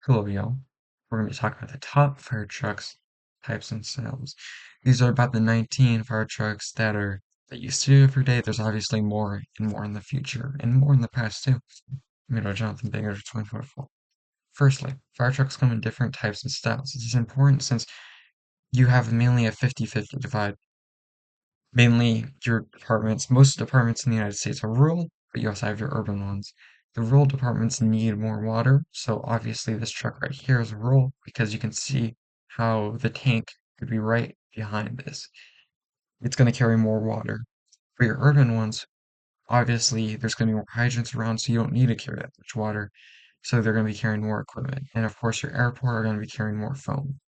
Hello, y'all. We're going to be talking about the top fire trucks, types, and styles. These are about the 19 fire trucks that you see every day. There's obviously more and more in the future, and more in the past too. Jonathan Banger's 2024. Firstly, fire trucks come in different types and styles. This is important since you have mainly a 50-50 divide. Mainly your departments, most departments in the United States are rural, but you also have your urban ones. The rural departments need more water, so obviously this truck right here is rural because you can see how the tank could be right behind this. It's going to carry more water. For your urban ones, obviously there's going to be more hydrants around, so you don't need to carry that much water. So they're going to be carrying more equipment. And of course, your airport are going to be carrying more foam.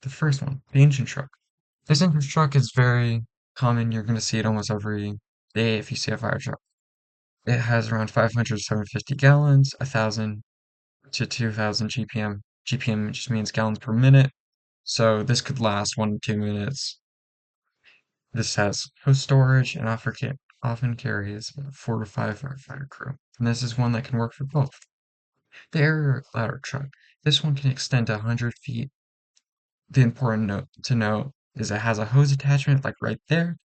The first one, the engine truck. This engine truck is very common. You're going to see it almost every day if you see a fire truck. It has around 500 to 750 gallons, 1,000 to 2,000 GPM. GPM just means gallons per minute. So this could last 1 to 2 minutes. This has host storage and often carries a 4 to 5 firefighter crew. And this is one that can work for both. The air ladder truck. This one can extend to 100 feet. The important note to note is it has a hose attachment like right there,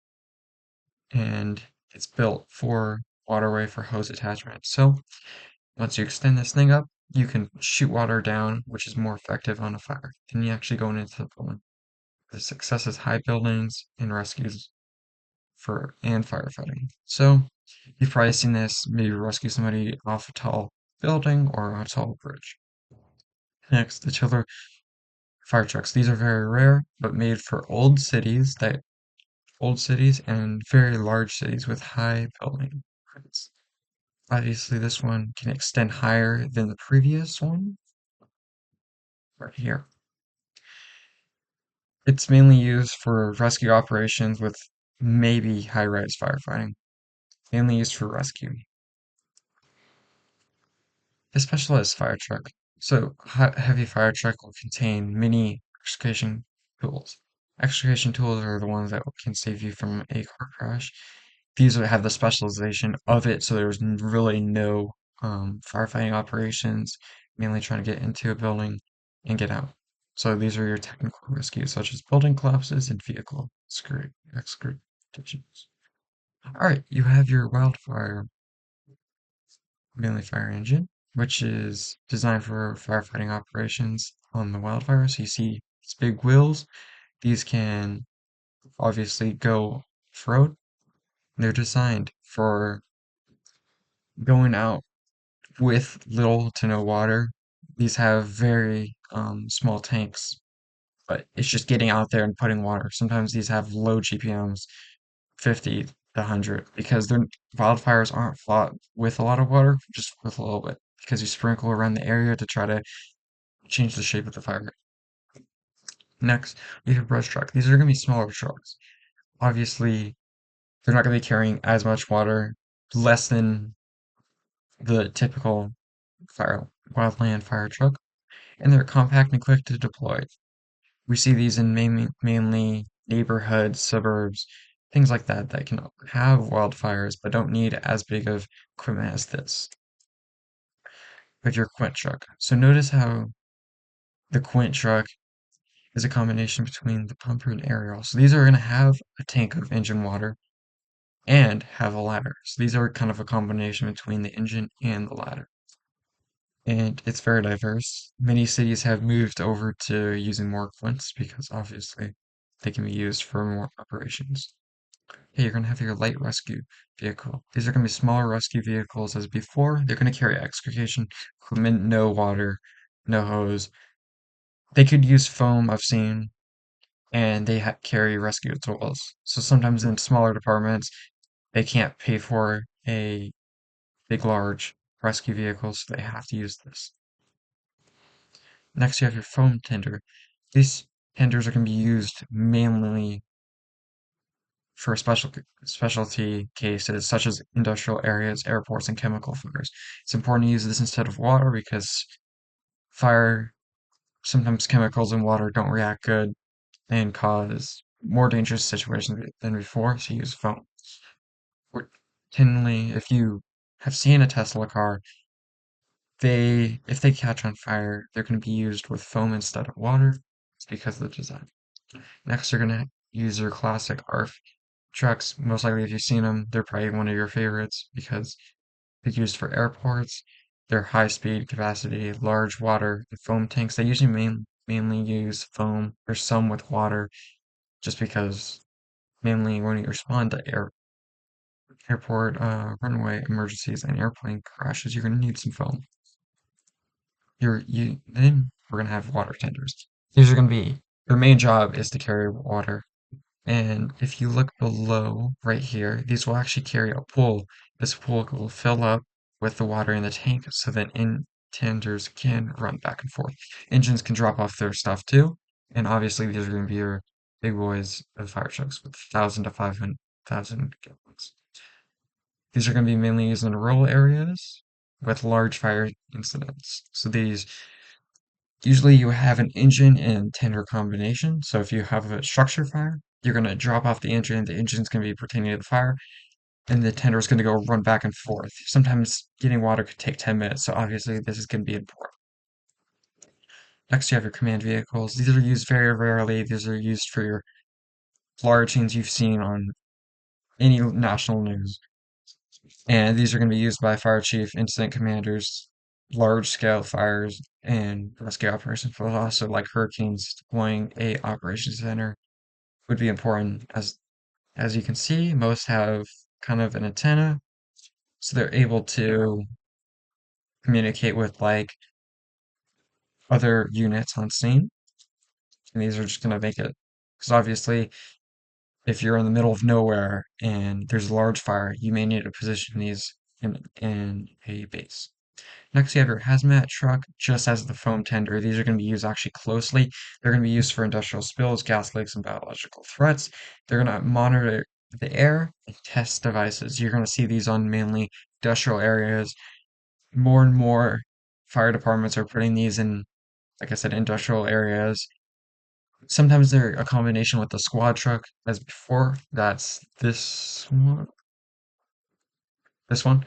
and it's built for waterway for hose attachment. So once you extend this thing up, you can shoot water down, which is more effective on a fire than you actually going into the building. The success is high buildings and rescues for and firefighting. So you've probably seen this, maybe rescue somebody off a tall building or a tall bridge. Next, the chiller fire trucks. These are very rare, but made for old cities and very large cities with high building heights. Obviously, this one can extend higher than the previous one right here. It's mainly used for rescue operations with maybe high-rise firefighting, mainly used for rescue. A specialized fire truck. So, heavy fire truck will contain many extrication tools. Extrication tools are the ones that can save you from a car crash. These would have the specialization of it, so there's really no firefighting operations, mainly trying to get into a building and get out. So these are your technical rescues, such as building collapses and vehicle excavations. All right, you have your wildfire, mainly fire engine, which is designed for firefighting operations on the wildfire. So you see these big wheels. These can obviously go off-road. They're designed for going out with little to no water. These have very small tanks, but it's just getting out there and putting water. Sometimes these have low GPMs, 50 to 100, because their wildfires aren't fought with a lot of water, just with a little bit, because you sprinkle around the area to try to change the shape of the fire. Next, we have brush truck. These are going to be smaller trucks. Obviously, they're not going to be carrying as much water, less than the typical fire wildland fire truck, and they're compact and quick to deploy. We see these in mainly neighborhoods, suburbs, things like that that can have wildfires but don't need as big of equipment as this. But your quint truck. So notice how the quint truck is a combination between the pumper and aerial. So these are going to have a tank of engine water and have a ladder. So these are kind of a combination between the engine and the ladder. And it's very diverse. Many cities have moved over to using more quints because obviously they can be used for more operations. Hey, you're going to have your light rescue vehicle. These are going to be smaller rescue vehicles as before. They're going to carry extrication equipment, no water, no hose. They could use foam, I've seen, and they carry rescue tools. So sometimes in smaller departments, they can't pay for a big, large rescue vehicle, so they have to use this. Next, you have your foam tender. These tenders are going to be used mainly for specialty cases such as industrial areas, airports, and chemical fires. It's important to use this instead of water because fire, sometimes chemicals in water don't react good and cause more dangerous situations than before, so use foam. Or, if you have seen a Tesla car, if they catch on fire, they're going to be used with foam instead of water. It's because of the design. Next, you're going to use your classic ARF trucks. Most likely, if you've seen them, they're probably one of your favorites because they're used for airports. They're high speed capacity, large water, the foam tanks. They usually mainly use foam or some with water just because mainly when you respond to airport runway emergencies and airplane crashes, you're going to need some foam. Then we're going to have water tenders. These are going to be their main job is to carry water. And if you look below right here, these will actually carry a pool. This pool will fill up with the water in the tank so that tenders can run back and forth. Engines can drop off their stuff too. And obviously these are going to be your big boys of fire trucks with 1,000 to 500,000 gallons. These are going to be mainly used in rural areas with large fire incidents. So these usually you have an engine and tender combination. So if you have a structure fire, you're going to drop off the engine's going to be pertaining to the fire, and the tender is going to go run back and forth. Sometimes getting water could take 10 minutes, so obviously this is going to be important. Next, you have your command vehicles. These are used very rarely. These are used for your large scenes you've seen on any national news. And these are going to be used by fire chief, incident commanders, large scale fires, and rescue operations, but also like hurricanes, deploying a operations center would be important. As you can see, most have kind of an antenna, so they're able to communicate with like other units on scene. And these are just going to make it, because obviously, if you're in the middle of nowhere and there's a large fire, you may need to position these in a base. Next, you have your hazmat truck, just as the foam tender. These are going to be used actually closely. They're going to be used for industrial spills, gas leaks, and biological threats. They're going to monitor the air and test devices. You're going to see these on mainly industrial areas. More and more fire departments are putting these in, like I said, industrial areas. Sometimes they're a combination with the squad truck, as before. That's this one. This one.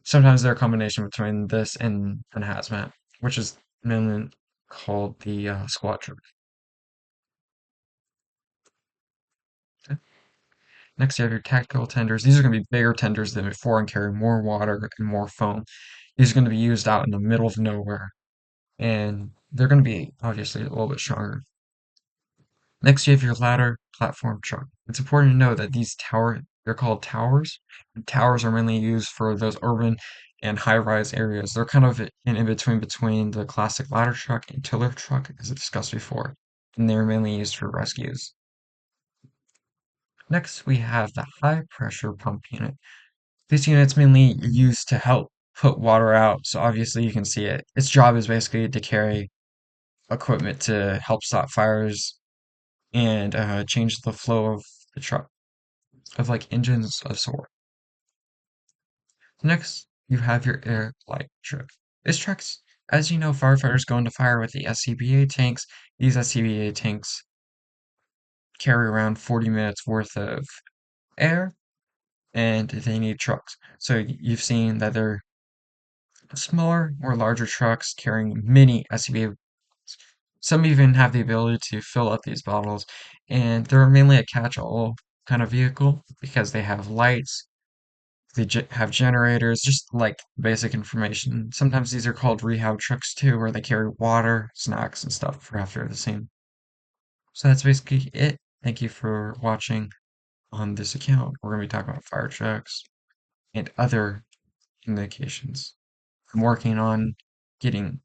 Sometimes they're a combination between this and an hazmat, which is mainly called the squat truck. Okay. Next, you have your tactical tenders. These are going to be bigger tenders than before and carry more water and more foam. These are going to be used out in the middle of nowhere, and they're going to be obviously a little bit stronger. Next, you have your ladder platform truck. It's important to know that they're called towers. And towers are mainly used for those urban and high-rise areas. They're kind of in between the classic ladder truck and tiller truck, as I discussed before. And they're mainly used for rescues. Next, we have the high pressure pump unit. This unit's mainly used to help put water out. So obviously you can see it. Its job is basically to carry equipment to help stop fires and change the flow of the truck, of like engines of sort. Next, you have your air light truck. This truck's, as you know, firefighters go into fire with the SCBA tanks. These SCBA tanks carry around 40 minutes worth of air, and they need trucks. So you've seen that they're smaller or larger trucks carrying mini SCBA. Some even have the ability to fill up these bottles, and they're mainly a catch-all kind of vehicle because they have lights, they have generators, just like basic information. Sometimes these are called rehab trucks too, where they carry water, snacks, and stuff for after the scene. So that's basically it. Thank you for watching on this account. We're going to be talking about fire trucks and other communications. I'm working on getting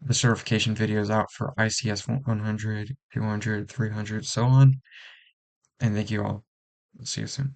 the certification videos out for ICS 100, 200, 300, so on. And thank you all. See you soon.